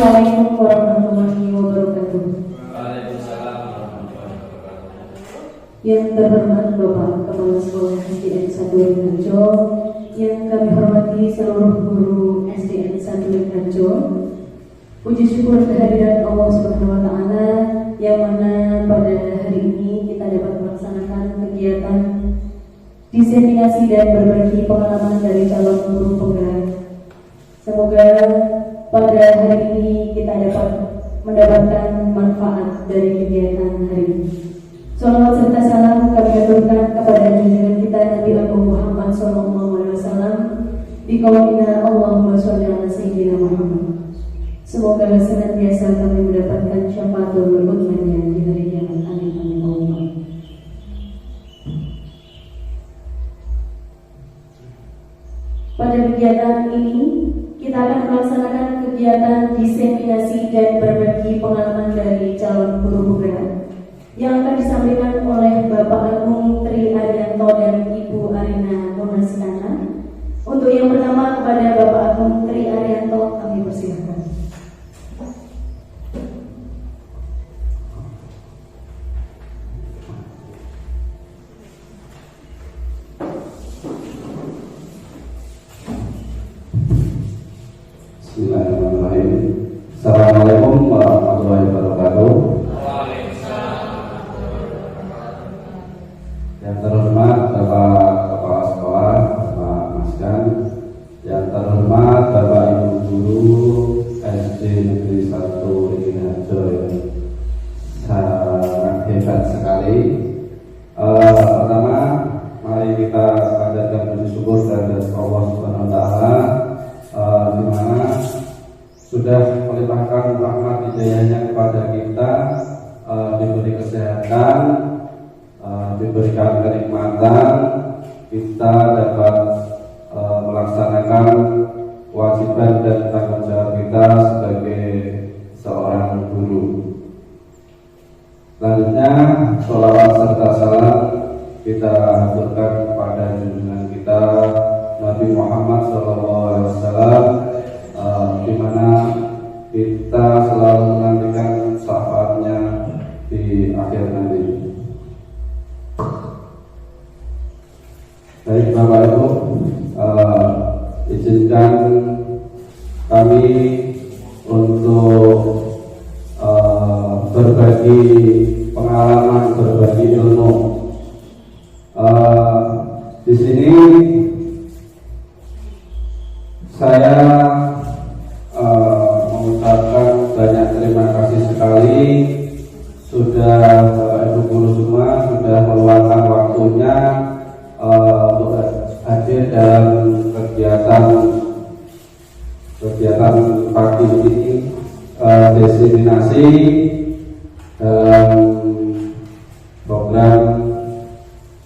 Assalamualaikum warahmatullahi wabarakatuh. Waalaikumsalam warahmatullahi wabarakatuh. Yang terhormat Bapak Kepala Sekolah SDN 1 Harjo, yang kami hormati seluruh guru SDN 1 Harjo, puji syukur kehadiran Allah Subhanahu wa Ta'ala yang mana pada hari ini kita dapat melaksanakan kegiatan diseminasi dan berbagi pengalaman dari calon guru penggerak. Semoga pada hari ini kita dapat mendapatkan manfaat dari kegiatan hari ini. Salawat serta salam kami aturkan kepada junjungan kita Nabi Agung Muhammad SAW. Di qaulina Allahumma sholli ala sayyidina Muhammad. Semoga senantiasa kami mendapatkan syafaatul ummahnya di hari kiamat. Amin amin Allahumma. Pada kegiatan ini kita akan melaksanakan kegiatan diseminasi dan berbagi pengalaman dari calon guru penggerak yang akan disampaikan oleh Bapak Agung Tri Arianto dan Ibu Arina Munaskana. Untuk yang pertama kepada Bapak Agung Tri Arianto kami persilakan. Bismillahirrahmanirrahim. Assalamualaikum warahmatullahi wabarakatuh. Yang terhormat Bapak Kepala Sekolah, Bapak Maskan. Yang terhormat Bapak Ibu Guru SD Negeri 1 Harjo yang sangat hebat sekali. Pertama, mari kita panjatkan puji syukur kepada Allah Subhanahu wa Ta'ala, di mana sudah melimpahkan rahmat hidayahnya kepada kita, diberi kesehatan, diberikan kenikmatan, kita dapat melaksanakan kewajiban dan tanggung jawab kita sebagai seorang guru. Selanjutnya, sholawat serta salam kita haturkan kepada junjungan kita Nabi Muhammad SAW, di mana kita selalu menantikan syafaatnya di akhir nanti. Baik Bapak Ibu, izinkan kami untuk berbagi pengalaman, berbagi ilmu. Di sini saya mengucapkan banyak terima kasih sekali sudah Bapak Ibu guru semua sudah meluangkan waktunya untuk hadir dalam kegiatan pagi ini, diseminasi dalam program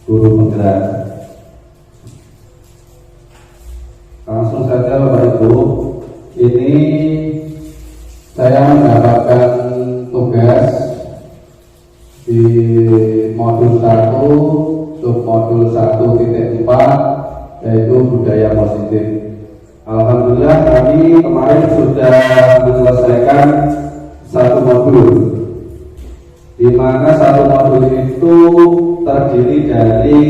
guru penggerak. Langsung saja Bapak Ibu, ini saya mendapatkan tugas di modul 1, submodul 1.4, yaitu budaya positif. Alhamdulillah kami kemarin sudah menyelesaikan satu modul, di mana satu modul itu terdiri dari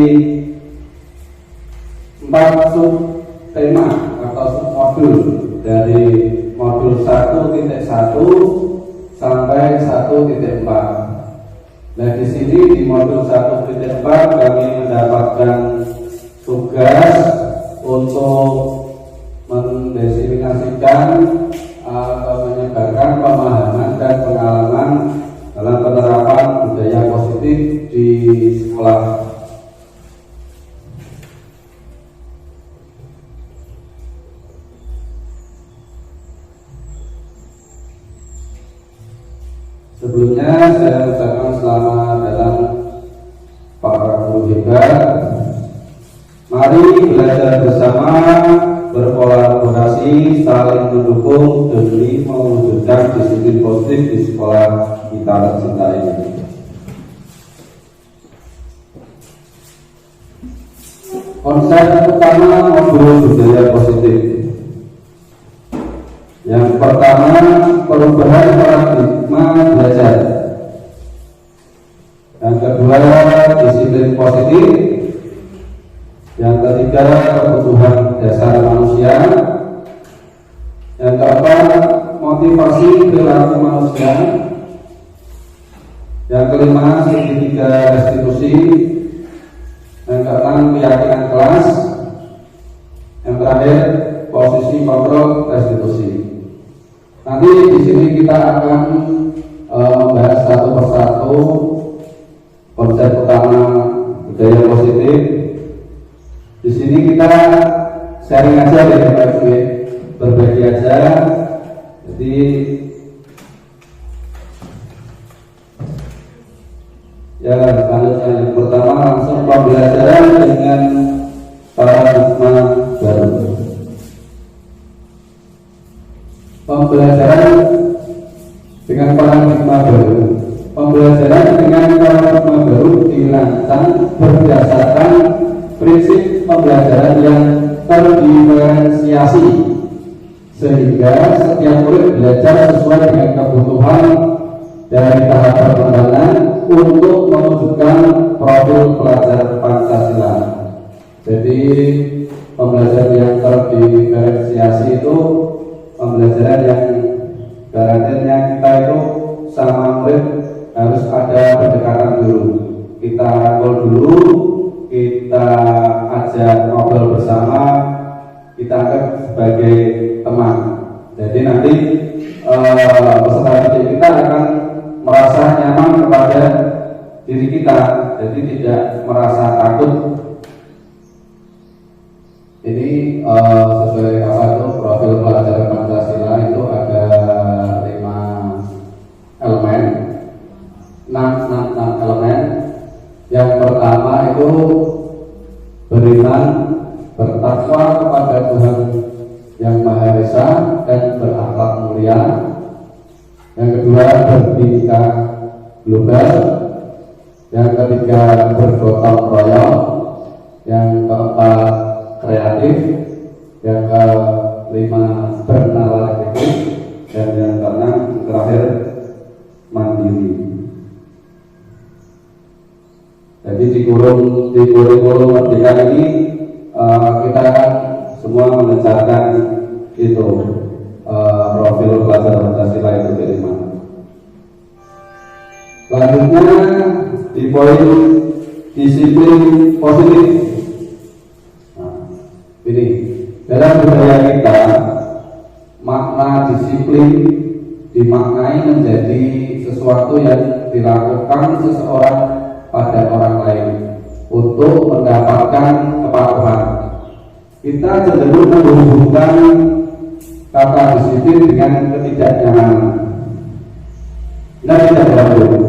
4 subtema atau submodul, dari modul 1.1 sampai 1.4. Nah, di sini di modul 1.4 kami mendapatkan tugas untuk mendiseminasikan atau menyebarkan pemahaman dan pengalaman dalam penerapan budaya positif di sekolah. Sebelumnya saya ucapkan selamat datang para guru hebat. Mari belajar bersama, berkolaborasi, saling mendukung demi mewujudkan disiplin positif di sekolah kita tercinta ini. Konsep utama modul budaya positif. Yang pertama, perubahan paradigma belajar. Yang kedua, disiplin positif. Yang ketiga, kebutuhan dasar manusia. Yang keempat, motivasi perilaku manusia. Yang kelima, segitiga restitusi. Yang keenam, keyakinan kelas. Yang terakhir, posisi kontrol restitusi. Nanti di sini kita akan membahas satu persatu konsep utama budaya positif. Di sini kita sharing aja ya, berbagi aja. Jadi ya, selanjutnya yang pertama langsung pembelajaran dengan paradigma baru. Pembelajaran dengan paradigma baru. Pembelajaran dengan paradigma baru dirancang berdasarkan prinsip pembelajaran yang terdiferensiasi, sehingga setiap murid belajar sesuai dengan kebutuhan dari tahap perkembangan untuk mewujudkan profil pelajar Pancasila. Jadi pembelajaran yang terdiferensiasi itu pembelajaran yang garansinya kita itu sama murid harus ada pendekatan dulu. Kita rangkul dulu, kita ajak ngobrol bersama, kita anggap sebagai teman. Jadi nanti peserta didik kita akan merasa nyaman kepada diri kita, jadi tidak merasa takut. Ini sesuai apa itu profil pelajar Pancasila itu ada 5 elemen, 6 elemen. Yang pertama itu beriman, bertakwa kepada Tuhan Yang Maha Esa dan berakhlak mulia. Yang kedua, bertingkah global. Yang ketiga, bergotong royong. Yang keempat, kreatif. Yang kelima, bernalar kritis. Dan yang keenam, terakhir, mandiri. Jadi di kurikulum merdeka ini kita akan semua mengejarkan itu profil pelajar Pancasila itu dari mana. Selanjutnya di poin disiplin positif. Nah, ini dalam budaya kita makna disiplin dimaknai menjadi sesuatu yang dilakukan seseorang pada orang lain untuk mendapatkan kepatuhan. Kita cenderung menghubungkan kata disiplin dengan ketidaknyamanan. Nah, tidak betul.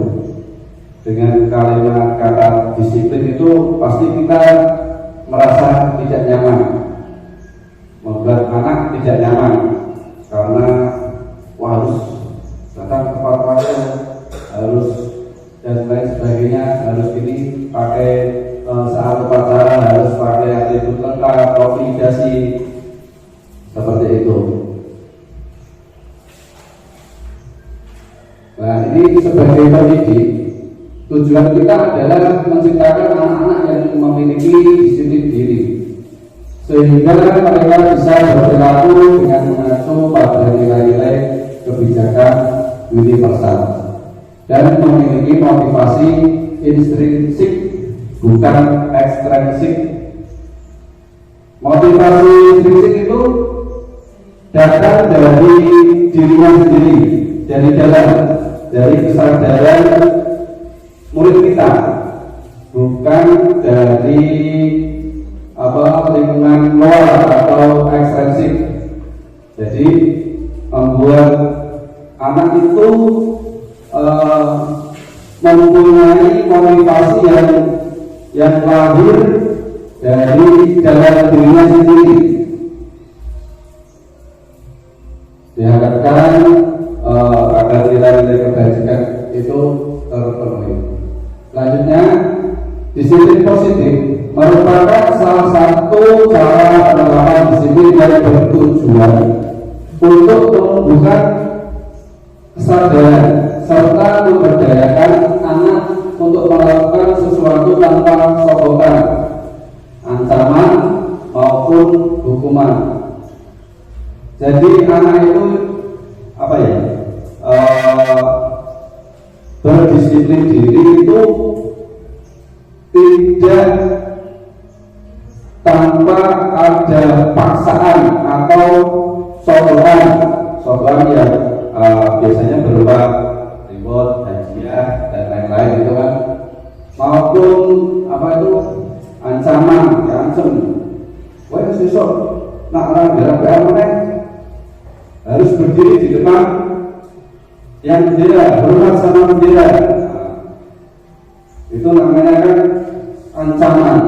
Dengan kalimat kata disiplin itu pasti kita merasa tidak nyaman, membuat anak tidak nyaman karena harus datang tepat waktu, harus dan lain sebagainya, harus ini pakai saat upacara harus pakai atribut lengkap, topi, dasi, seperti itu. Nah, ini sebagai pendidik, tujuan kita adalah menciptakan anak-anak yang memiliki disiplin diri, sehingga mereka bisa berperilaku dengan mengacu pada nilai-nilai kebijakan universal dan memiliki motivasi intrinsik bukan ekstrinsik. Motivasi intrinsik itu datang dari dirinya sendiri, dari dalam, dari kesadaran murid kita, bukan dari lingkungan luar atau ekstrinsik. Jadi membuat anak itu mempunyai motivasi yang lahir dari dalam dirinya sendiri. Diharapkan agar nilai-nilai kebajikan itu terpenuhi. Selanjutnya, disiplin positif merupakan salah satu cara penerapan disiplin yang bertujuan untuk menumbuhkan kesadaran serta memberdayakan anak untuk melakukan sesuatu tanpa sokokan, ancaman maupun hukuman. Jadi anak itu apa ya? Berdisiplin diri itu tidak tanpa ada paksaan atau sokongan yang biasanya berupa reward, hadiah dan lain-lain itu kan, maupun apa itu ancaman, diancam, wah sesok nak orang gerak mana harus berdiri di depan yang bendera, hormat sama bendera. Itu namanya kan ancaman.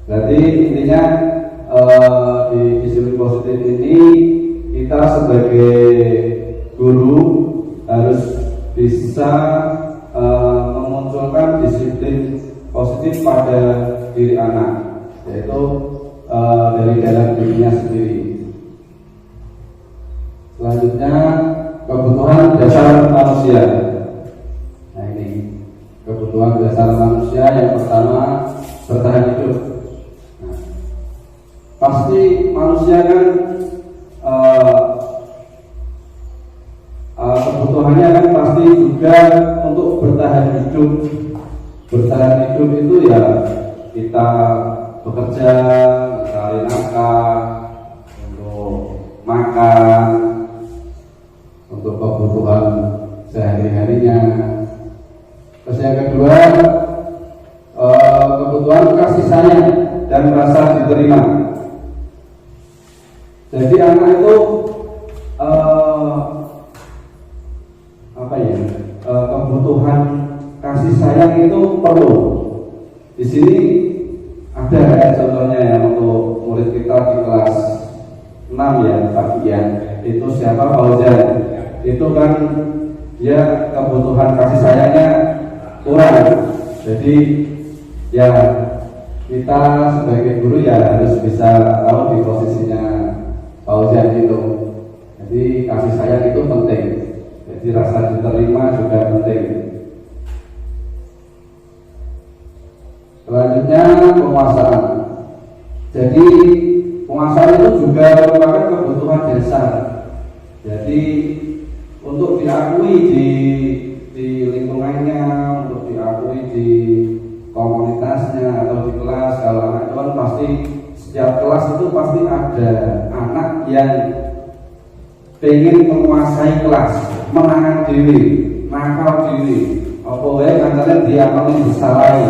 Berarti intinya di disiplin positif ini kita sebagai guru harus bisa memunculkan disiplin positif pada diri anak, yaitu dari dalam dirinya sendiri. Selanjutnya kebutuhan dasar manusia. Nah ini kebutuhan dasar manusia yang pertama, bertahan hidup. Nah, pasti manusia kan kebutuhannya kan pasti juga untuk bertahan hidup. Bertahan hidup itu ya kita bekerja, mencari nafkah, untuk makan, untuk kebutuhan sehari-harinya. Terus yang kedua, kebutuhan kasih sayang dan rasa diterima. Jadi anak itu kebutuhan kasih sayang itu perlu. Di sini ada contohnya ya, untuk murid kita di kelas 6 ya, bagian itu siapa, Fauzan. Itu kan dia kebutuhan kasih sayangnya kurang. Jadi ya kita sebagai guru ya harus bisa tahu di posisinya Fauzan itu. Jadi kasih sayang itu penting. Jadi rasa diterima juga penting. Selanjutnya penguasaan. Jadi penguasaan itu juga merupakan kebutuhan dasar. Jadi untuk diakui di lingkungannya, untuk diakui di komunitasnya atau di kelas, kalau anak itu kan pasti setiap kelas itu pasti ada anak yang pengen menguasai kelas, menangan diri, nakal diri, apa wae kancane diamalin disalahi.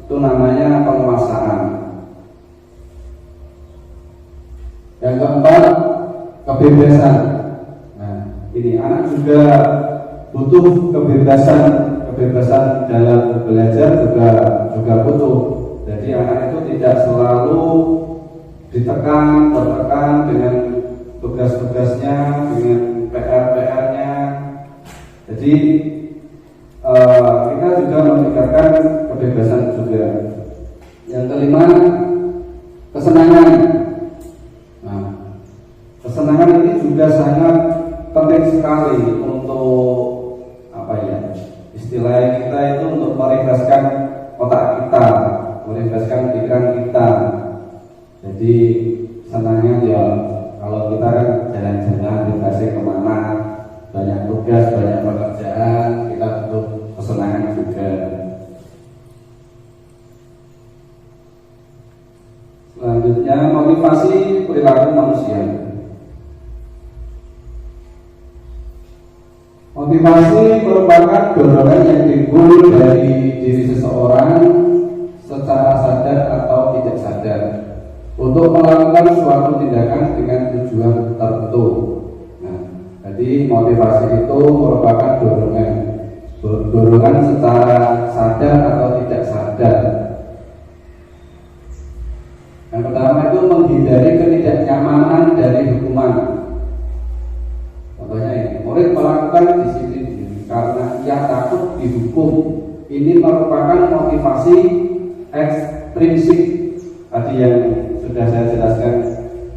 Itu namanya penguasaan. Yang keempat, kebebasan. Nah, ini anak juga butuh kebebasan dalam belajar juga butuh. Jadi anak itu tidak selalu tertekan dengan tugas-tugasnya, dengan PR-nya. Jadi kita juga memikirkan kebebasan juga. Yang kelima, kesenangan. Nah, kesenangan ini juga sangat penting sekali untuk istilah kita itu untuk merefreshkan otak kita, merefreshkan pikiran kita. Jadi senangnya ya kalau kita kan jalan-jalan dikasih kemana, banyak tugas, banyak pekerjaan, kita butuh kesenangan juga. Selanjutnya motivasi perilaku manusia. Motivasi merupakan dorongan yang timbul dari diri seseorang secara sadar atau tidak sadar untuk melakukan suatu tindakan dengan tujuan tertentu. Nah, jadi motivasi itu merupakan dorongan secara sadar atau tidak sadar. Yang pertama itu menghindari ketidaknyamanan dari hukuman. Contohnya ini, murid melakukan disiplin diri karena ia takut dihukum. Ini merupakan motivasi ekstrinsik tadi yang sudah saya jelaskan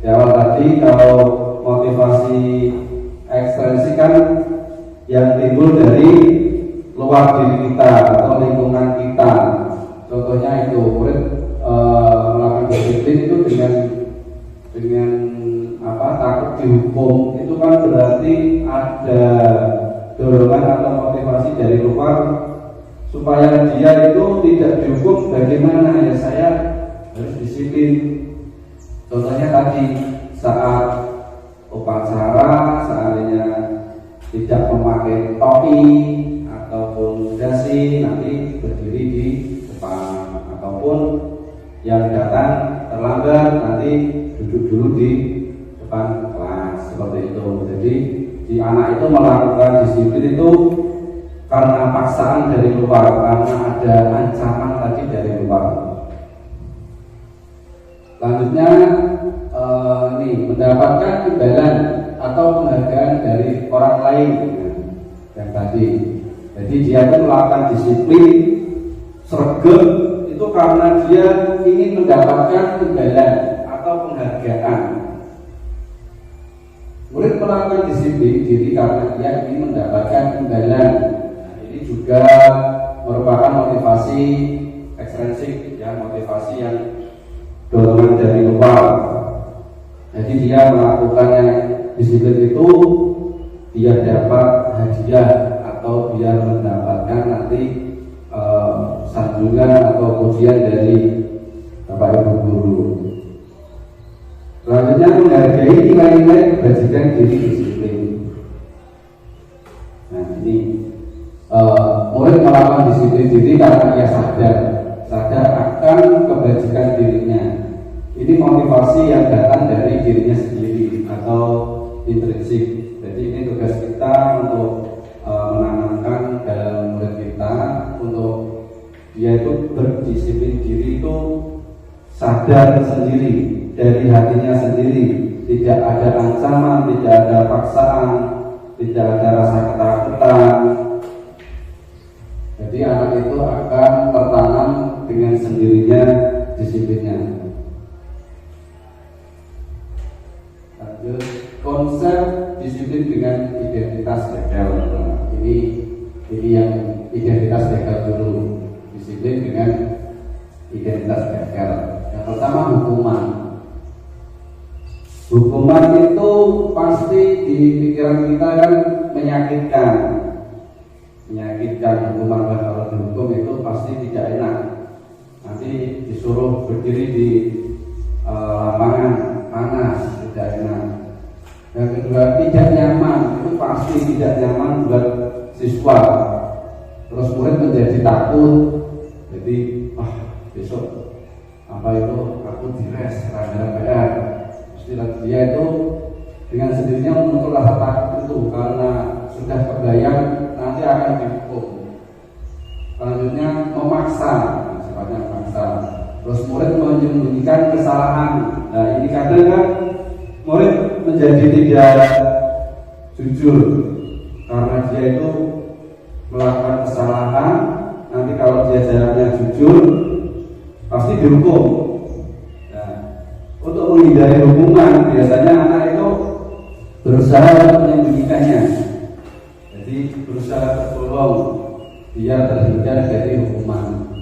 di awal tadi, tadi kalau motivasi ekstrinsi kan yang timbul dari luar diri kita atau lingkungan kita. Contohnya itu murid melakukan disiplin itu dengan takut dihukum, itu kan berarti ada dorongan atau motivasi dari luar supaya dia itu tidak dihukum. Bagaimana ya, saya harus disiplin. Contohnya tadi saat upacara seandainya tidak memakai topi ataupun dasi, nanti berdiri di depan, ataupun yang datang terlambat nanti duduk dulu di depan kelas, seperti itu. Jadi si anak itu melakukan disiplin itu karena paksaan dari luar, karena ada ancaman tadi dari luar. Selanjutnya mendapatkan imbalan atau penghargaan dari orang lain yang tadi. Jadi dia itu melakukan disiplin sregep itu karena dia ingin mendapatkan imbalan atau penghargaan. Murid melakukan disiplin diri karena dia ingin mendapatkan imbalan. Nah, ini juga merupakan motivasi ekstrinsik, ya, motivasi yang dorongan dari luar. Jadi dia melakukannya disiplin itu dia dapat hadiah atau dia mendapatkan nanti sanjungan atau pujian dari Bapak Ibu guru. Selanjutnya menghargai nilai-nilai kebajikan diri disiplin. Nah ini murid melakukan disiplin diri karena ia sadar akan kebajikan dirinya. Ini motivasi yang datang dari dirinya sendiri atau intrinsik. Jadi ini tugas kita untuk menanamkan dalam murid kita untuk dia itu berdisiplin diri itu sadar sendiri dari hatinya sendiri, tidak ada ancaman, tidak ada paksaan, tidak ada rasa ketakutan. Jadi anak itu akan tertanam dengan sendirinya disiplinnya. Lanjut, konsep disiplin dengan identitas legal. Ini yang identitas legal dulu. Disiplin dengan identitas legal. Yang pertama hukuman. Hukuman itu pasti di pikiran kita kan menyakitkan. Hukuman kalau dihukum itu pasti tidak enak. Nanti disuruh berdiri di lapangan panas, tidak enak. Yang kedua tidak nyaman, itu pasti tidak nyaman buat siswa. Terus murid menjadi takut. Jadi besok aku dires karena PR. Dia itu dengan sendirinya muncul rasa takut itu karena sudah kebayang nanti akan dihukum. Selanjutnya memaksa, sifatnya memaksa. Terus murid menyembunyikan kesalahan. Nah ini kadang kan murid menjadi tidak jujur karena dia itu melakukan kesalahan. Nanti kalau dia jalannya jujur pasti dihukum. Untuk menghindari hukuman, biasanya anak itu berusaha menyembunyikannya. Jadi berusaha tertolong biar terhindar dari hukuman.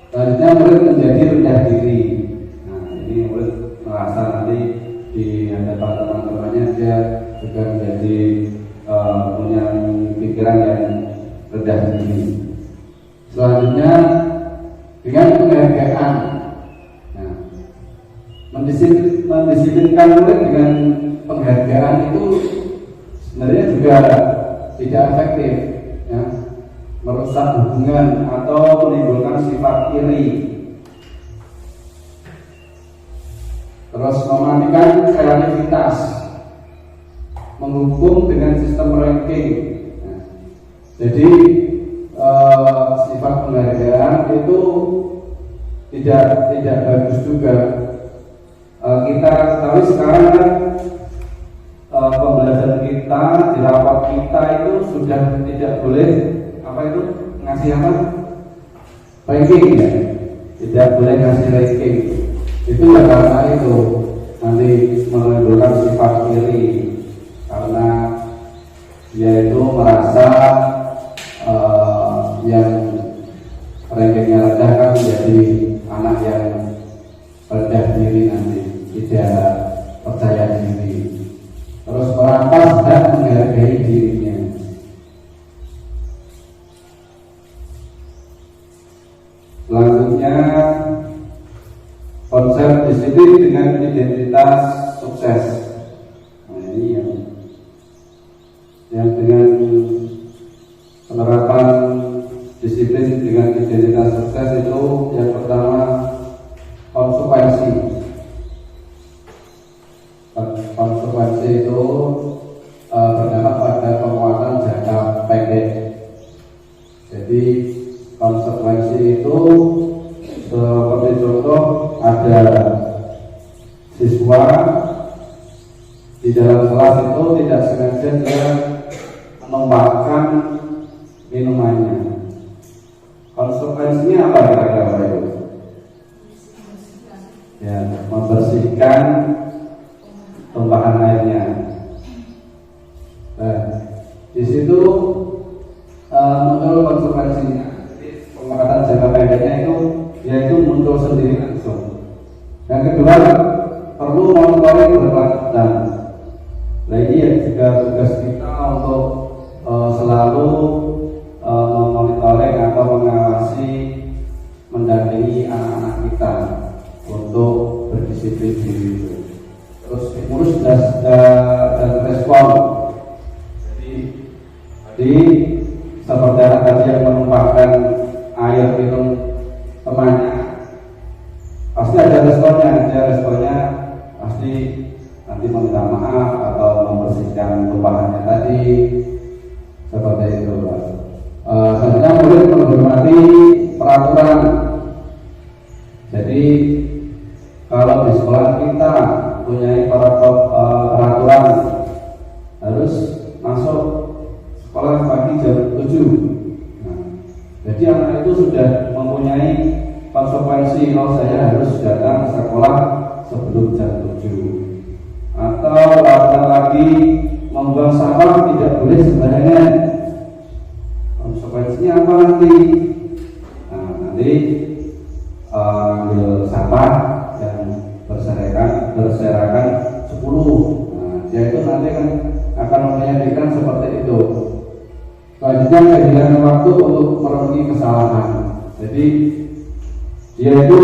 Selanjutnya murid menjadi rendah diri. Nah ini murid merasa nanti di hadapan teman-temannya dia juga menjadi punya pikiran yang rendah diri. Selanjutnya dengan penghargaan. Mendisiplinkan murid dengan penghargaan itu sebenarnya juga tidak efektif, ya. Merusak hubungan atau menimbulkan sifat iri. Terus mematikan kreativitas, menghukum dengan sistem ranking. Nah, jadi sifat penghargaan itu tidak bagus juga. Kita ketahui sekarang kan pembelajaran kita di rapat kita itu sudah tidak boleh ngasih ranking, ya, tidak boleh ngasih ranking. Itu ya karena itu nanti menimbulkan sifat iri karena dia itu merasa yang rankingnya rendah kan menjadi anak yang rendah diri nanti, tidak percaya diri, terus merampas dan menghargai dirinya. Selanjutnya konsep disiplin dengan identitas sukses. Nah, ini yang dengan penerapan disiplin dengan identitas sukses itu yang pertama konsekuensi. Konsekuensi itu berdampak pada penguatan jangka pendek. Jadi konsekuensi itu seperti contoh ada siswa di dalam kelas itu tidak sengaja dia menumpahkan minumannya. Konsekuensinya apa kira-kira itu? Ya, membersihkan tumpahan airnya. Nah, di situ muncul konsekuensinya. Penguatan jangka pendeknya itu yaitu muncul sendiri langsung. Yang kedua, perlu monitoring berkelanjutan. Nah, ini ya juga tugas kita untuk selalu memonitoring atau mengawasi, mendampingi anak-anak kita untuk berdisiplin diri itu. Terus stimulus dan respon. Jadi seperti anak tadi yang menumpahkan air minum temannya, pasti ada responnya pasti nanti meminta maaf atau membersihkan tumpahannya tadi, seperti itu. Selanjutnya murid menghormati peraturan. Jadi kalau di sekolah kita punya peraturan harus masuk sekolah pagi jam 7. Nah, jadi anak itu sudah mempunyai konsekuensi kalau saya harus datang sekolah sebelum jam 7. Atau lagi membuang sampah tidak boleh sembarangan. Konsekuensinya apa nanti? Nah, nanti ambil sampah yang berserakan 10. Nah, dia itu nanti kan akan menyampaikan seperti itu. Selanjutnya kehilangan waktu untuk merenungi kesalahan. Jadi dia itu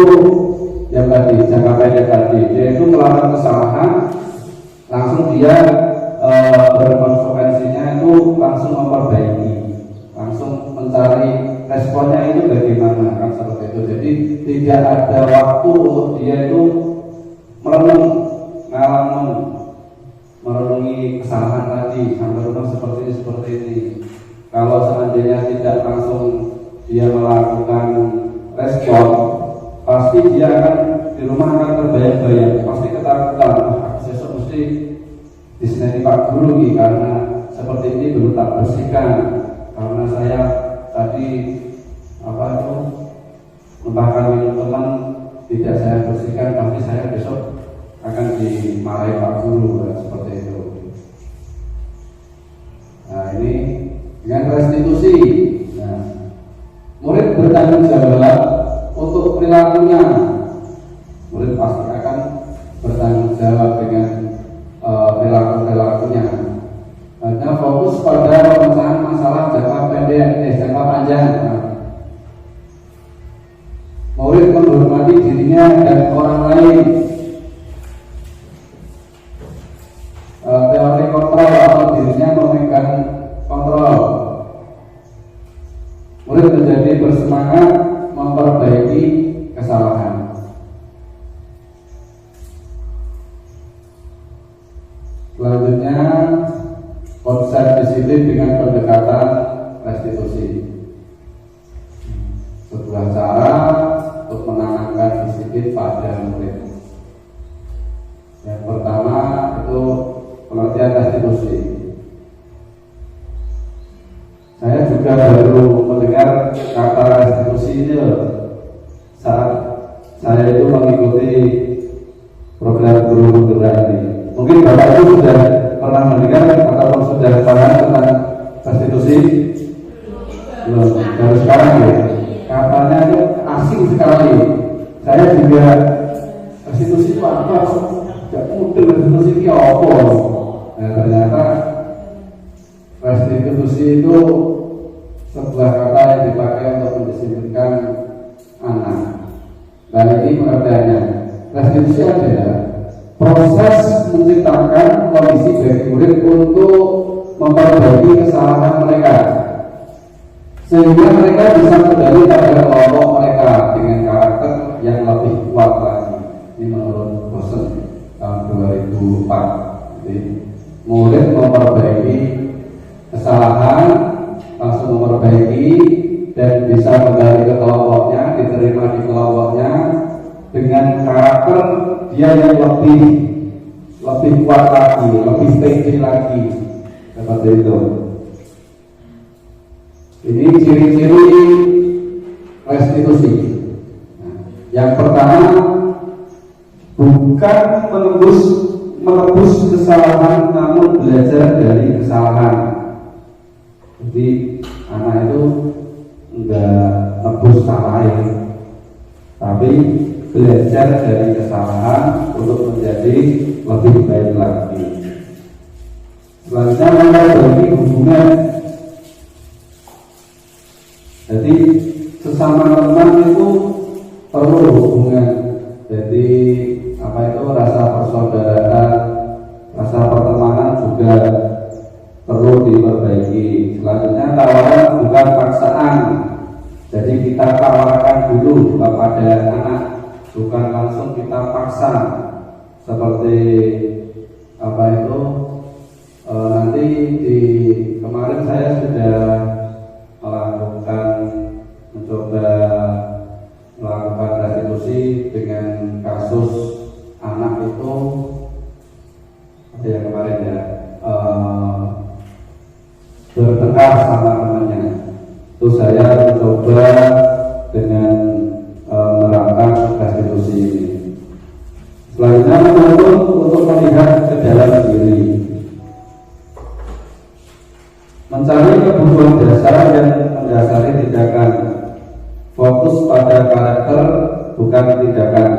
yang tadi jangka pendek tadi, dia itu melakukan kesalahan, langsung dia berkonsekuensinya itu langsung memperbaiki, langsung mencari responnya itu bagaimana, kan seperti itu. Jadi tidak ada waktu untuk dia itu merenungi kesalahan tadi sampai rumah seperti ini. Kalau seandainya tidak langsung dia melakukan respon, pasti dia akan di rumah akan terbayang-bayang, pasti ketakutan. Besok mesti diseneni Pak Guru nih, karena seperti ini belum tak bersihkan, karena saya tadi membahkan minum teman tidak saya bersihkan, pasti saya besok akan dimarahi Pak Guru, seperti itu. Nah, ini dengan restitusi. Nah, murid bertanggung jawab untuk perilakunya. Murid pasti akan bertanggung jawab dengan perilakunya. Hanya fokus pada pemecahan masalah jangka pendek, jangka panjang. Nah, murid menghormati dirinya dan orang lain. Teori kontrol atau dirinya memegang kontrol. Murid menjadi bersemangat memperbaiki kesalahan. Selanjutnya konsep disiplin dengan pendekatan restitusi. Sebuah cara untuk menanamkan disiplin pada murid. Yang pertama itu pengertian restitusi. Saya juga baru mendengar kata restitusi ini saat saya itu mengikuti program guru bergerak ini. Mungkin Bapak itu sudah pernah mendengar ataupun sudah paham tentang restitusi? Belum, baru sekarang ya. Katanya itu asing sekali. Saya juga restitusi itu apa? Tidak mudah restitusi itu apa? Nah, ternyata restitusi itu sebuah kata yang dipakai untuk mendeskripsikan anak. Dan ini pengertiannya, restitusi adalah proses menciptakan kondisi bagi murid untuk memperbaiki kesalahan mereka, sehingga mereka bisa kembali pada kelompok mereka dengan karakter yang lebih kuat lagi. Ini menurut Bosen tahun 2004. Jadi murid memperbaiki kesalahan, langsung memperbaiki dan bisa kembali ke kelompoknya, diterima di kelompoknya dengan karakter dia yang lebih kuat lagi, lebih tinggi lagi, seperti itu. Ini ciri-ciri restitusi. Nah, yang pertama, bukan menebus kesalahan, namun belajar dari kesalahan. Jadi anak itu enggak nebus salahnya, tapi belajar dari kesalahan untuk menjadi lebih baik lagi. Selanjutnya memperbaiki hubungan. Jadi sesama teman itu perlu hubungan. Jadi apa itu rasa persaudaraan, rasa pertemanan juga perlu diperbaiki. Selanjutnya tawaran bukan paksaan. Jadi kita tawarkan dulu kepada anak, bukan langsung kita paksa. Seperti apa itu nanti di kemarin saya sudah mencoba melakukan restitusi dengan kasus anak itu yang kemarin ya bertengkar sama temannya. Itu saya mencoba dengan menerapkan restitusi ini. Selanjutnya menuntut untuk melihat ke dalam diri, mencari kebutuhan dasar yang mendasari tindakan, fokus pada karakter bukan tindakan,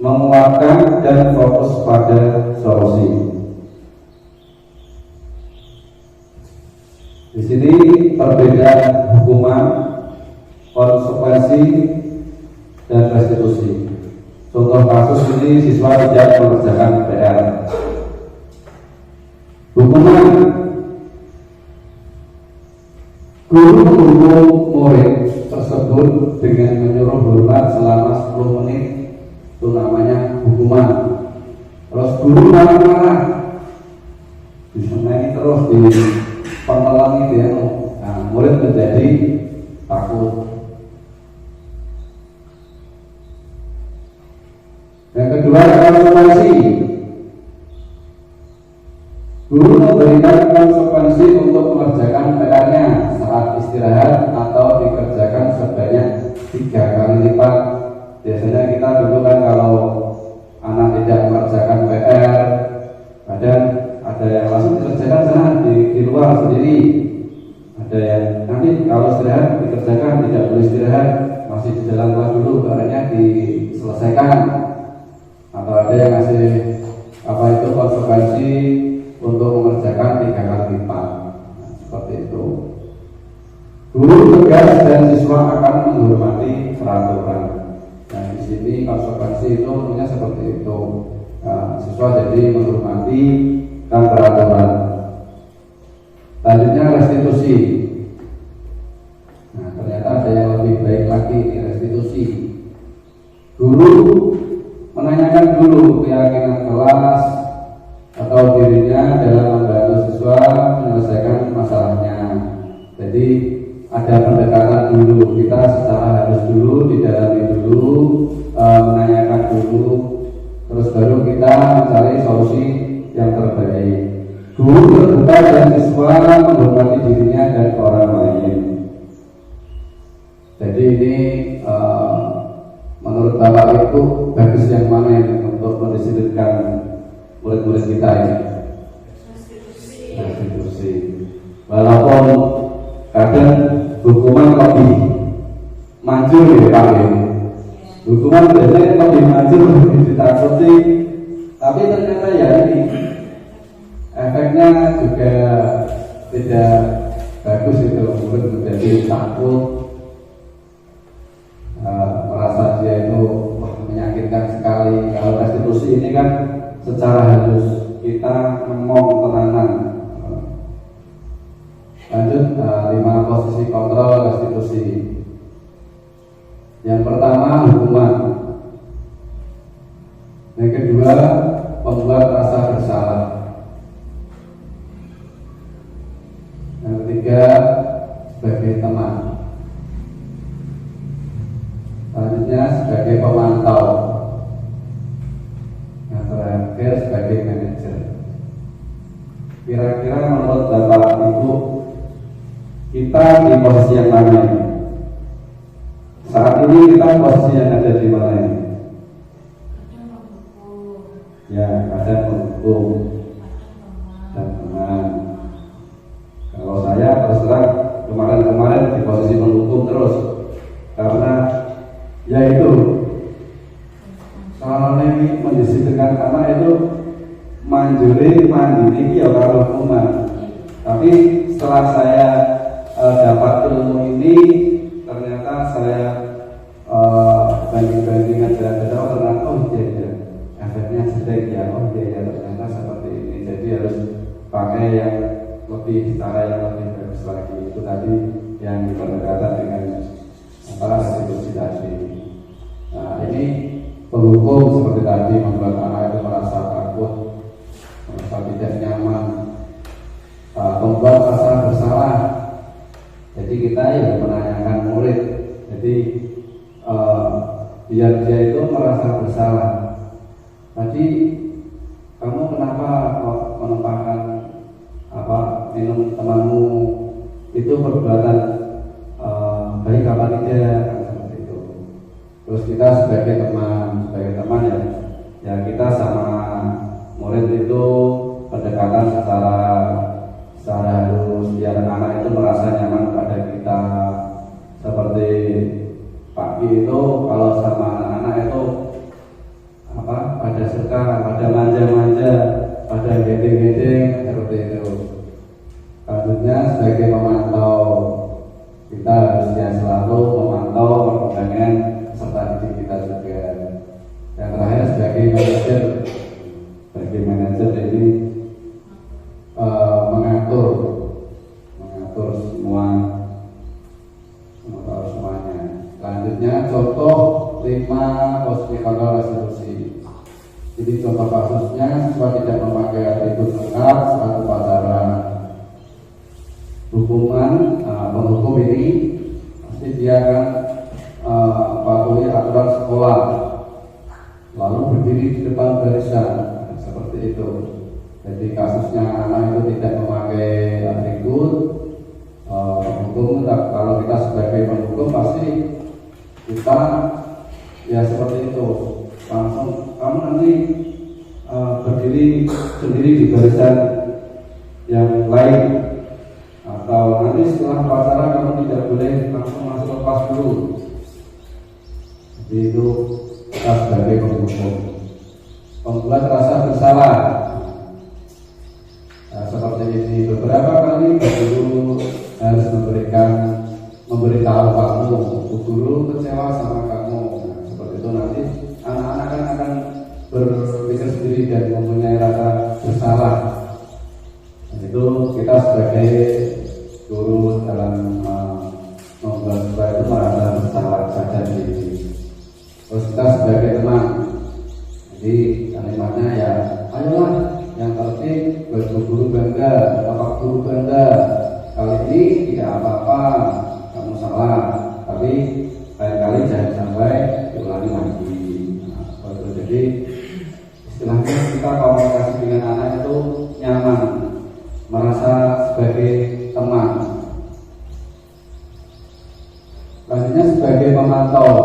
menguatkan dan fokus pada solusi. Di sini perbedaan hukuman, konsekuensi, dan restitusi. Contoh kasus ini siswa tidak mengerjakan PR. Hukuman, guru menghukum murid tersebut dengan menyuruh hormat selama 10 menit, itu namanya hukuman. Terus guru marah-marah, disenangi terus di pentelan itu ya. Nah, murid menjadi takut. Yang kedua, konsekuensi. Guru memberikan konsekuensi untuk mengerjakan PR-nya saat istirahat atau dikerjakan sebanyak 3 kali lipat. Biasanya kita dulu kan kalau anak tidak mengerjakan PR, kadang ada yang langsung dikerjakan sana di luar sendiri. Ada yang nanti kalau istirahat dikerjakan, tidak boleh istirahat, masih di dalam kelas dulu, PR-nya diselesaikan. Atau ada yang ngasih apa itu konsekuensi untuk mengerjakan 3 kali lipat. Nah, seperti itu. Guru tegas dan siswa akan menghormati peraturan. Nah, di sini konsekuensi itu tentunya seperti itu. Nah, siswa jadi menghormati dan peraturan. Selanjutnya restitusi. Nah, ternyata ada yang lebih baik lagi di restitusi. Guru menanyakan dulu keyakinan kelas atau dirinya dalam membantu siswa menyelesaikan masalahnya. Jadi ada pendekatan dulu, kita secara halus dulu, didalami dulu, menanyakan dulu, terus baru kita mencari solusi yang terbaik. Guru terbuka dan siswa menghormati dirinya dan orang lain. Jadi ini menurut Bapak itu bagus yang mana ini untuk mendisiplinkan murid-murid murid kita ini? Restitusi. Walaupun kadang hukuman lebih manjur ya Pak ya. Hukuman biasanya lebih manjur, lebih ditakuti, tapi ternyata ya ini efeknya juga tidak bagus itu, murid menjadi takut, merasa dia itu menyakitkan sekali. Kalau restitusi ini kan secara halus kita ngomong tenangan. Lanjut 5 posisi kontrol restitusi. Yang pertama hukuman, yang kedua membuat rasa bersalah, yang ketiga sebagai teman, selanjutnya sebagai pemantau, yang terakhir sebagai manajer. Kira-kira menurut Bapak Ibu kita di posisi yang mana ini? Saat ini kita posisi yang ada di mana ini? Ya, kadang mendukung dan teman. Kalau saya terus terang kemarin di posisi mendukung terus, karena yaitu kalau ini mendisiplinkan anak itu mandiri ya kalau hukuman. Tapi setelah saya dapat ilmu ini, ternyata saya banding-bandingan dan ternyata efeknya sedang ya, ternyata seperti ini. Jadi harus pakai yang lebih, cara yang lebih bagus lagi. Itu tadi yang berdekatan dengan restitusi tadi. Nah ini penghukum seperti tadi membuat anak itu merasa takut, merasa tidak nyaman, membuat rasa bersalah. Jadi kita ya menanyakan murid, jadi biar dia itu merasa bersalah. Tadi kamu kenapa menempatkan minum temanmu itu perbuatan baik apa tidak, seperti itu. Terus kita sebagai teman ya kita sama murid itu pendekatan secara halus biar anak itu merasa nyaman pada kita. Seperti Pak Ki itu kalau sama anak-anak itu pada suka, pada manja-manja, pada gedeng-gedeng, seperti itu. Selanjutnya sebagai pemantau, kita harusnya selalu memantau perkembangan peserta didik kita juga. Yang terakhir sebagai manajer ini mengatur semuanya. Selanjutnya contoh 5 posisi kontrol restitusi. Jadi contoh kasusnya siswa tidak memakai atribut lengkap saat upacara. Hukuman penghukum ini pasti dia akan patuhi aturan sekolah, lalu berdiri di depan barisan, seperti itu. Jadi kasusnya anak itu tidak memakai atribut, penghukum kalau kita sebagai penghukum pasti kita ya seperti itu, langsung kamu nanti berdiri sendiri di barisan yang lain, atau nanti setelah upacara kamu tidak boleh langsung masuk kelas dulu. Jadi itu kita sebagai penghukum. Membuat rasa bersalah, seperti ini beberapa kali guru harus memberitahu kamu, guru kecewa sama kamu. Nah, seperti itu nanti anak-anak akan berpikir sendiri dan mempunyai rasa bersalah. Dan itu kita sebagai guru dalam membuat siswa itu merasa bersalah pada diri. Terus kita sebagai teman, jadi kalimatnya ya ayolah yang tertib, guru bangga, bapak guru bangga. Kali ini tidak apa-apa, kamu salah, tapi lain-kali jangan sampai diulangi lagi. Nah, jadi istilahnya kita komunikasi dengan anak itu nyaman, merasa sebagai teman. Selanjutnya sebagai pemantau.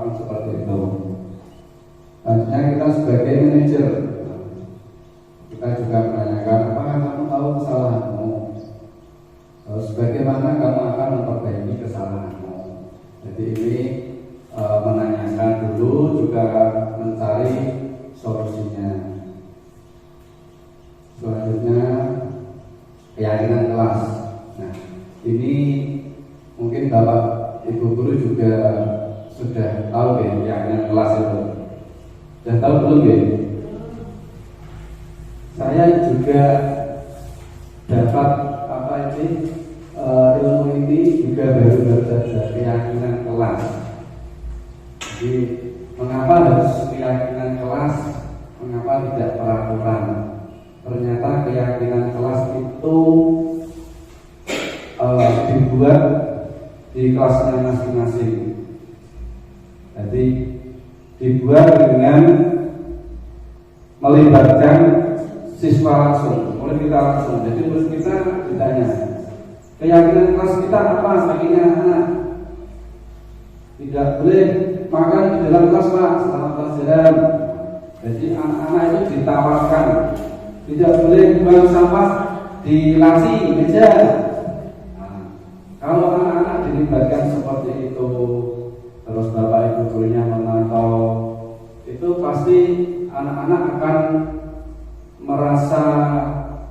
kan seperti itu. Selanjutnya kita sebagai manajer, kita juga menanyakan apakah kamu tahu kesalahanmu, terus bagaimana kamu akan memperbaiki kesalahanmu. Jadi ini menanyakan dulu, juga mencari solusinya. Selanjutnya keyakinan kelas. Nah, ini mungkin Bapak Ibu guru juga sudah tahu ya keyakinan kelas itu. Sudah tahu belum ya? Saya juga dapat ilmu ini juga baru saja, keyakinan kelas. Jadi mengapa harus keyakinan kelas? Mengapa tidak peraturan? Ternyata keyakinan kelas itu dibuat di kelasnya masing-masing. Jadi dibuat dengan melibatkan siswa langsung, murid kita langsung. Jadi murid kita ditanya, keyakinan kelas kita apa sebagai anak? Tidak boleh makan di dalam kelas Pak selama pelajaran. Jadi anak-anak itu ditawarkan, tidak boleh buang sampah di laci meja. Nah, kalau anak-anak dilibatkan seperti itu, terus Bapak Ibu gurunya memantau, itu pasti anak-anak akan merasa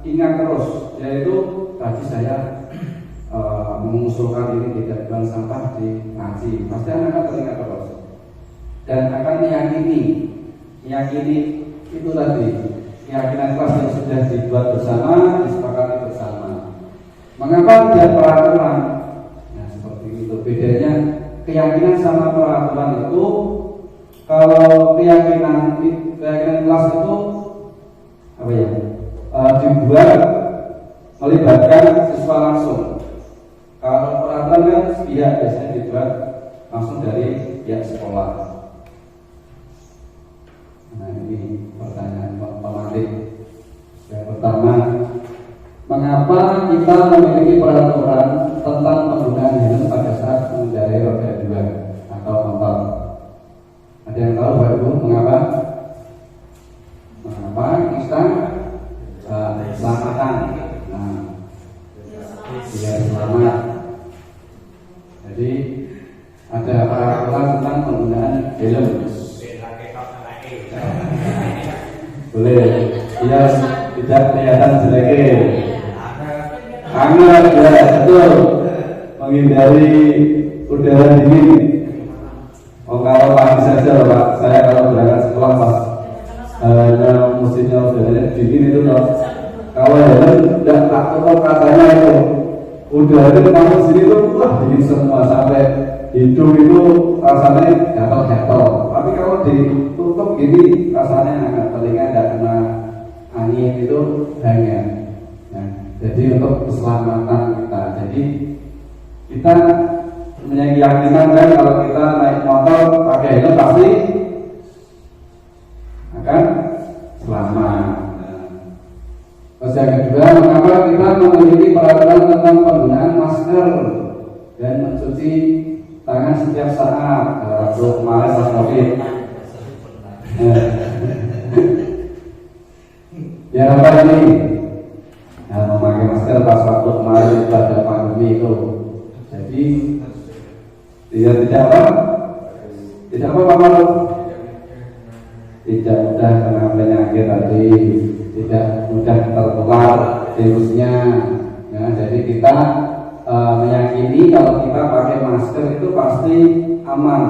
ingat terus, yaitu tadi saya mengusulkan ini tidak buang sampah di laci. Pasti anak-anak teringat terus dan akan meyakini itu tadi keyakinan kelas yang sudah dibuat bersama, disepakati bersama. Mengapa tidak peraturan? Nah, seperti itu. Bedanya keyakinan sama peraturan itu, kalau keyakinan kelas itu apa ya? Dibuat melibatkan siswa langsung. Kalau peraturan kan biasanya dibuat langsung dari pihak sekolah. Nah, ini pertanyaan pematik. Yang pertama, mengapa kita memiliki peraturan tentang penggunaan helm pada saat mengendarai roda 2 atau motor? Ada yang tahu Bapak Ibu mengapa? Mengapa kita selamatan? Nah, biar selamat. Jadi ada peraturan tentang penggunaan helm. Boleh, dia tidak kelihatan jelek. Hangat, ya betul. Menghindari udara dingin. Oh, kalau pagi saja loh Pak, saya kalau berangkat sekolah pas musimnya udaranya dingin itu loh. Kalau helm tidak tak tutup katanya itu udara itu masuk sini tuh wah dingin semua sampai hidung itu rasanya gatal-gatal. Tapi kalau ditutup gini rasanya agak telinga tidak kena angin itu hangat. Nah, jadi untuk keselamatan kita. Jadi kita punya keyakinan kan kalau kita naik motor pakai helm pasti akan selamat. Terus yang kedua, mengapa kita memiliki peraturan tentang penggunaan masker dan mencuci tangan setiap saat? Waktu kemarin pas COVID. Ya apa ini? Nah, memakai masker pas waktu kemarin pada pandemi itu. Jadi tidak apa? Tidak apa Pak Malu? Tidak mudah kena penyakit tadi, tidak mudah tertular virusnya. Ya, jadi kita meyakini kalau kita pakai masker itu pasti aman.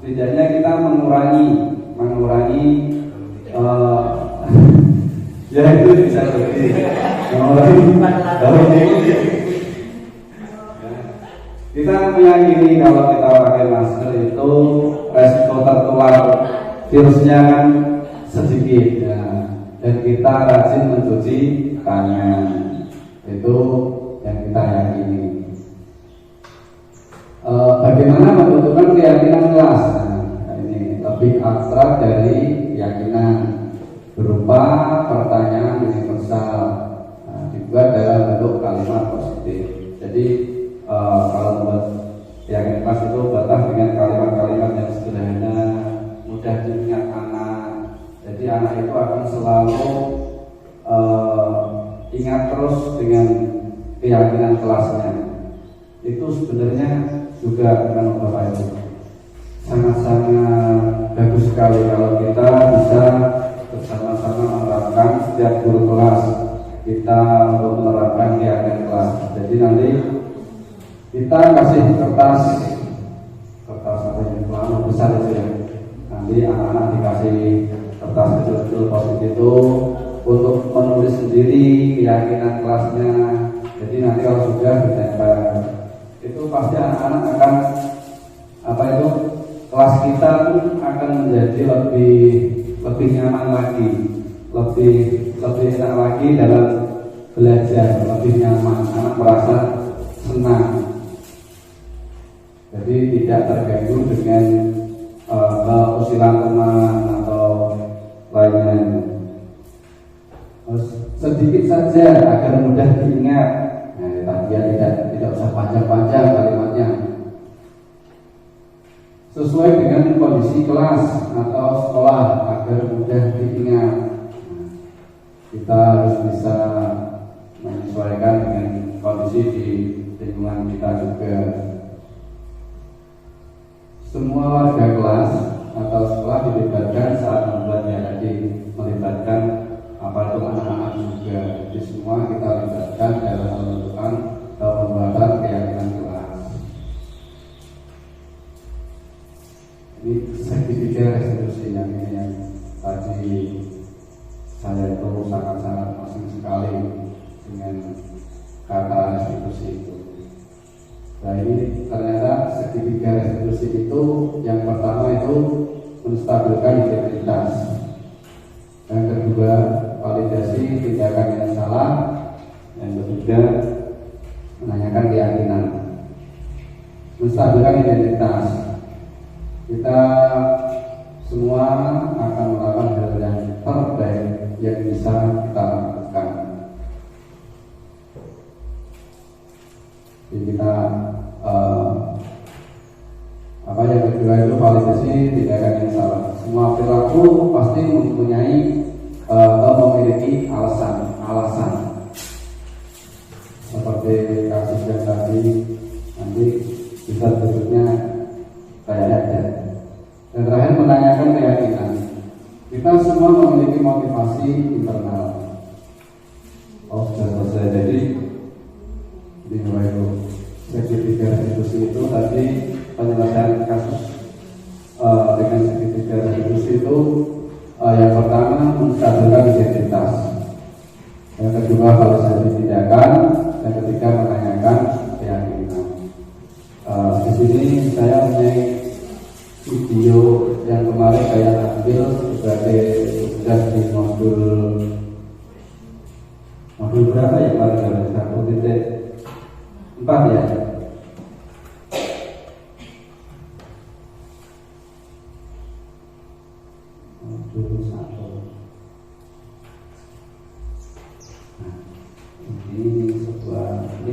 Setidaknya kita mengurangi ya itu bisa jadi mengurangi. Kita meyakini kalau kita pakai masker itu resiko tertular virusnya kan sedikit ya. Dan kita rajin mencuci tangan, itu yang kita yakini. Bagaimana menentukan keyakinan kelas? Nah, ini lebih abstrak dari keyakinan, berupa pertanyaan universal, dibuat dalam bentuk kalimat positif. Jadi kalau membuat keyakinan kelas itu batas dengan kalimat-kalimat yang sebenarnya juga dengan Bapak Ibu sangat-sangat bagus sekali kalau kita bisa bersama-sama menerapkan setiap guru kelas kita untuk menerapkan kegiatan kelas. Jadi nanti kita kasih kertas apa yang lama besar itu ya. Nanti anak-anak dikasih kertas kecil-kecil post-it itu untuk menulis sendiri keyakinan kelasnya. Jadi nanti kalau sudah ditempel itu pasti anak-anak akan kelas kita pun akan menjadi lebih nyaman lagi, lebih enak lagi dalam belajar, lebih nyaman, anak merasa senang. Jadi tidak terganggu dengan keusilan teman atau lainnya. Sedikit saja agar mudah diingat. Tadi ya tidak usah panjang-panjang kalimatnya. Sesuai dengan kondisi kelas atau sekolah agar mudah diingat. Kita harus bisa menyesuaikan dengan kondisi di lingkungan kita juga. Semua warga kelas atau sekolah dilibatkan saat membuat tadi, melibatkan anak-anak juga. Jadi semua kita libatkan dalam menentukan atau pembuatan keyakinan kelas. Ini segitiga restitusi yang ini yang tadi saya itu sangat-sangat asing sekali dengan kata restitusi itu. Nah ini ternyata segitiga restitusi itu yang pertama itu menstabilkan integritas, yang kedua validasi tindakan yang salah, yang ketiga menanyakan keyakinan. Menstabilkan identitas, kita semua akan melakukan hal yang terbaik yang bisa kita lakukan. Jadi kita yang kedua itu validasi tindakan yang salah. Semua perilaku pasti mempunyai atau memiliki alasan. Seperti kasus yang tadi, nanti bisa berikutnya kayak ada. Dan terakhir menanyakan keyakinan. Kita semua memiliki motivasi internal. Sudah selesai. Jadi di itu segitiga restitusi itu tadi penyelesaian kasus dengan segitiga restitusi itu yang pertama menstabilkan identitas, yang kedua validasi tindakan, yang ketiga menanyakan keyakinan. Di sini saya punya video yang kemarin saya ambil sebagai tugas di modul berapa ya kemarin? 1.4 ya. Modul 1. Nah, ini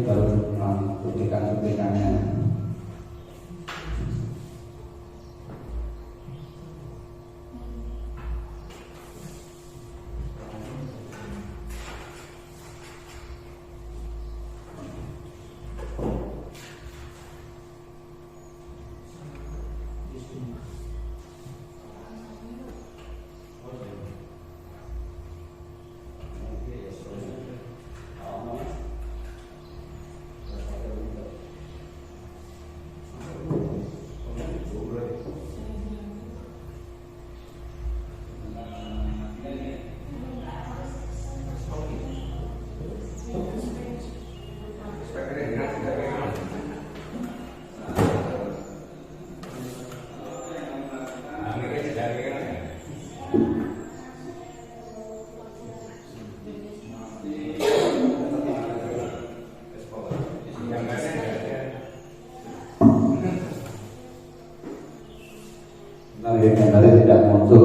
baru cuplikan-cuplikannya. Gambarnya tidak muncul.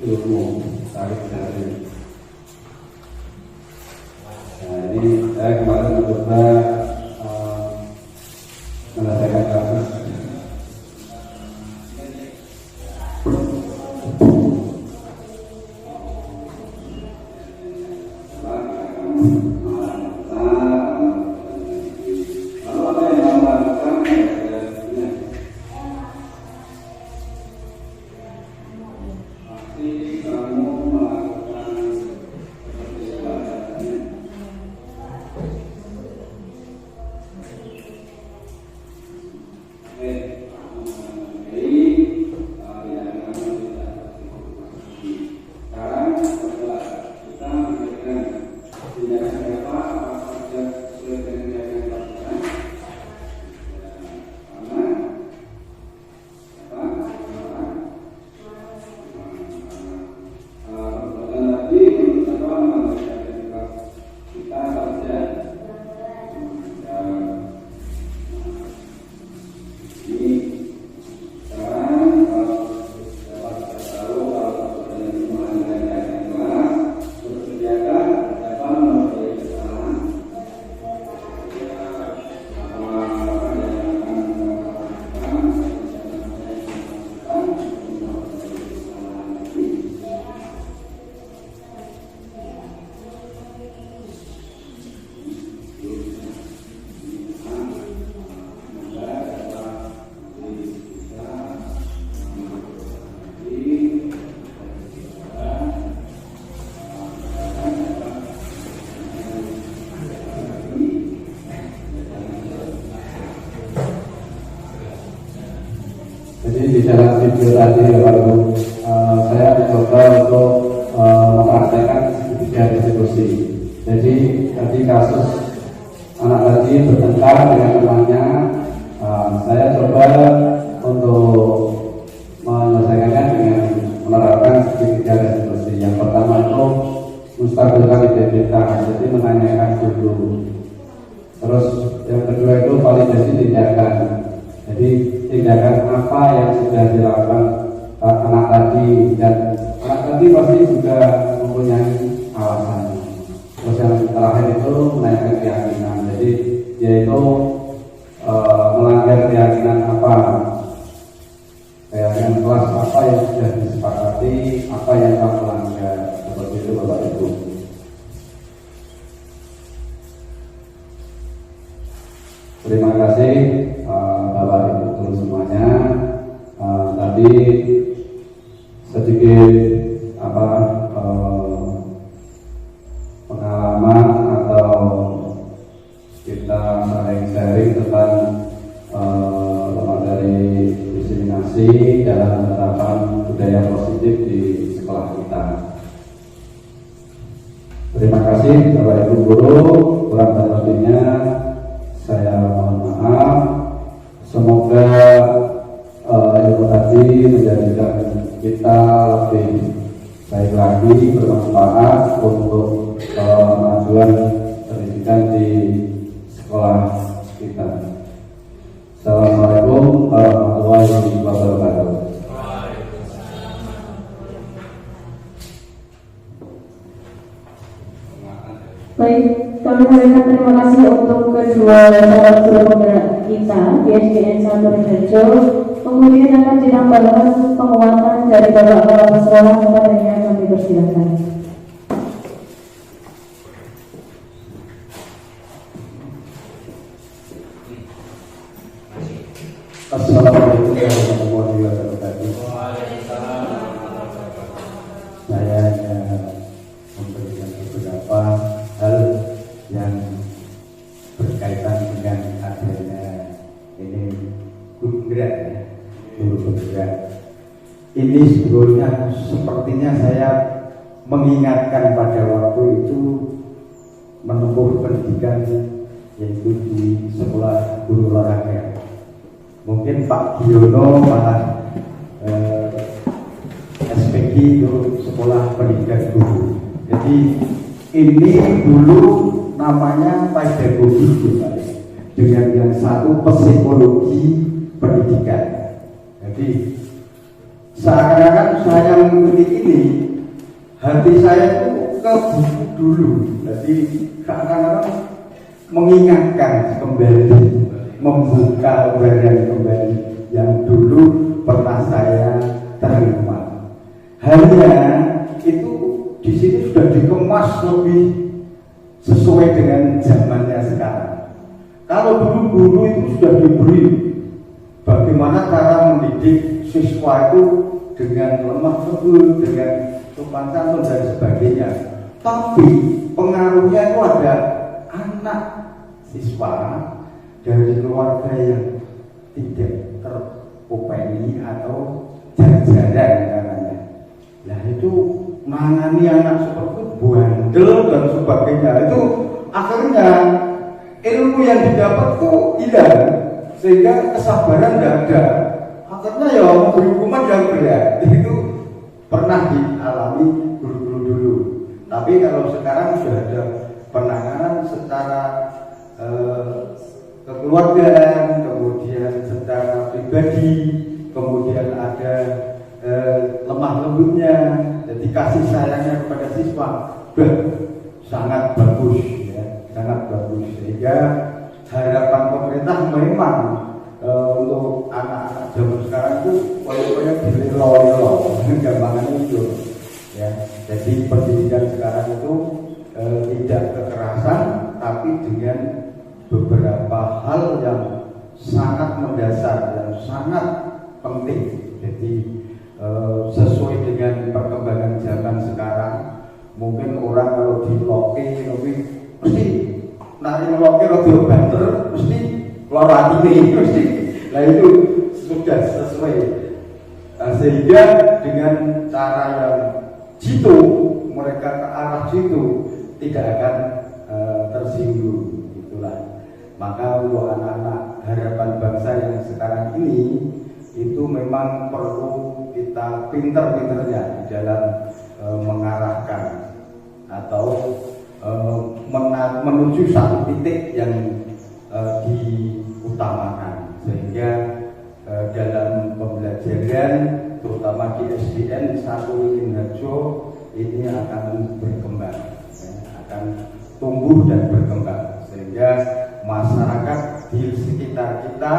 ilmu tarik dari. Nah ini saya kemarin mencoba menyelesaikan kasus. Jadi di dalam video tadi baru saya mencoba untuk mempraktekkan segitiga distribusi. Jadi tadi kasus anak tadi bertengkar dengan temannya, saya coba untuk menyelesaikannya dengan menerapkan segitiga distribusi. Yang pertama itu menstabilkan identitas, jadi menanyakan dulu. Terus yang kedua itu validasi tindakan. Jadi tindakan apa yang sudah dilakukan anak tadi, dan anak tadi pasti juga mempunyai alasan. Terus yang terakhir itu menaikkan keyakinan. Jadi yaitu melanggar keyakinan apa, keyakinan kelas apa yang sudah disepakati, apa yang kamu melanggar, seperti itu Bapak Ibu. Terima kasih Bapak Ibu guru semuanya. Tadi sedikit pengalaman atau kita sharing tentang dari diseminasi dalam penerapan budaya positif di sekolah kita. Terima kasih Bapak Ibu guru, kurang lebihnya saya mohon maaf. Semoga ilmu tadi menjadikan kita lebih baik lagi, bermanfaat untuk kemajuan pendidikan di sekolah kita. Assalamualaikum warahmatullahi wabarakatuh. Baik, kami sampaikan terima kasih untuk kedua calon guru penggerak kita di SDN 1 Rejo. Kemudian akan ditambahkan penguatan dari Bapak Kepala Sekolah, kepadanya kami persilakan. Assalamualaikum warahmatullahi wabarakatuh. Saya memberikan beberapa hal yang berkaitan dengan adanya ini guru bergerak. Ini sebetulnya sepertinya saya mengingatkan pada waktu itu menempuh pendidikan yaitu di sekolah guru olahraga. Mungkin Pak Giono malah SPG itu sekolah pendidikan guru. Jadi ini dulu namanya pedagogi dengan yang satu psikologi pendidikan. Jadi seakan-akan saya mengikuti ini, hati saya itu ke buku dulu. Jadi seakan-akan mengingatkan kembali, membuka lembaran kembali yang dulu pernah saya terima. Hanya itu di sini sudah dikemas lebih sesuai dengan zamannya sekarang. Kalau dulu guru itu sudah diberi bagaimana cara mendidik siswa itu dengan lemah lembut, dengan sopan santun dan sebagainya. Tapi pengaruhnya itu ada anak siswa dari keluarga yang tidak terupeni atau jajaran namanya. Nah itu mangani anak seperti bandel dan sebagainya, itu akhirnya ilmu yang didapat itu hilang, sehingga kesabaran tidak ada. Akhirnya ya memberi hukuman yang berat. Itu pernah dialami guru-guru dulu. Tapi kalau sekarang sudah ada penanganan secara kekeluargaan, kemudian secara pribadi, kemudian ada lemah lembutnya, jadi kasih sayangnya kepada siswa sangat bagus ya, sangat bagus. Sehingga harapan pemerintah memang untuk anak-anak zaman sekarang itu koyo-koyo dilelo-lelo, gampangannya itu ya. Jadi pendidikan sekarang itu tidak kekerasan, tapi dengan beberapa hal yang sangat mendasar, yang sangat penting. Jadi sesuai dengan perkembangan zaman sekarang, mungkin orang kalau di loke mesti nari loke radio banter, mesti keluar hati ini, mesti. Nah itu sudah sesuai. Sehingga dengan cara yang jitu, mereka ke arah situ tidak akan tersinggung. Itulah. Maka untuk anak-anak harapan bangsa yang sekarang ini itu memang perlu kita pinter-pinternya di dalam mengarahkan atau menuju satu titik yang diutamakan, sehingga dalam pembelajaran terutama di SDN 1 Harjo ini akan berkembang, ya, akan tumbuh dan berkembang, sehingga masyarakat di sekitar kita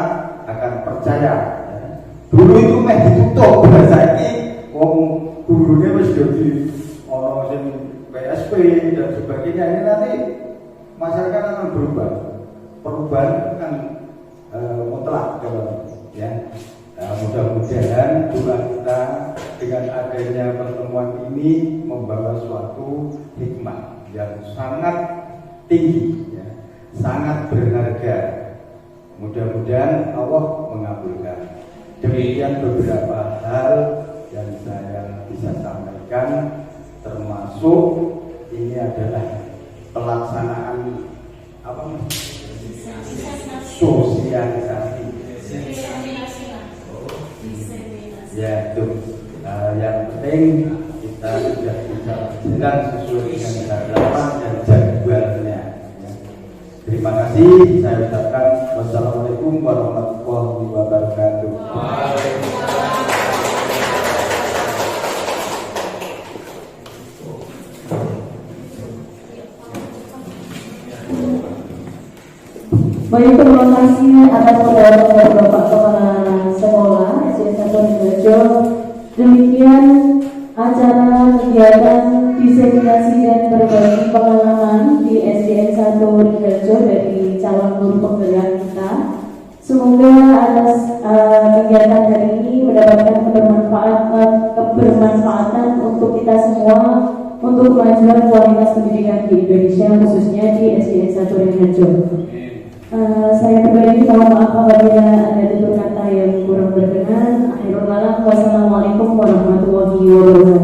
akan percaya. Ya. Dulu itu meh ditutup, saiki wong gurunya wis dadi ana sing PSP dan sebagainya. Ini nanti masyarakat akan berubah. Perubahan kan mutlak ya. Mudah-mudahan doa kita dengan adanya pertemuan ini membawa suatu hikmah yang sangat tinggi, ya, sangat berharga. Mudah-mudahan Allah mengabulkan. Demikian beberapa hal yang saya bisa sampaikan, termasuk ini adalah pelaksanaan sosialisasi. Ya itu yang penting kita sudah bisa berjalan sesuai dengan harapan dan jadwalnya. Ya. Terima kasih. Saya ucapkan wassalamualaikum warahmatullahi wabarakatuh. Baik, terima kasih atas penjelasan dari Bapak Kepala Sekolah SDN 1 Harjo. Demikian acara kegiatan diseminasi dan berbagi pengalaman di SDN 1 Harjo dari calon guru penggerak kita. Semoga atas kegiatan hari ini mendapatkan kebermanfaatan untuk kita semua, untuk kemajuan kualitas pendidikan di Indonesia, khususnya di SDN 1 Harjo. Saya pribadi mohon maaf apabila ada tutur kata yang kurang berkenan. Akhirul kalam, wassalamualaikum warahmatullahi wabarakatuh.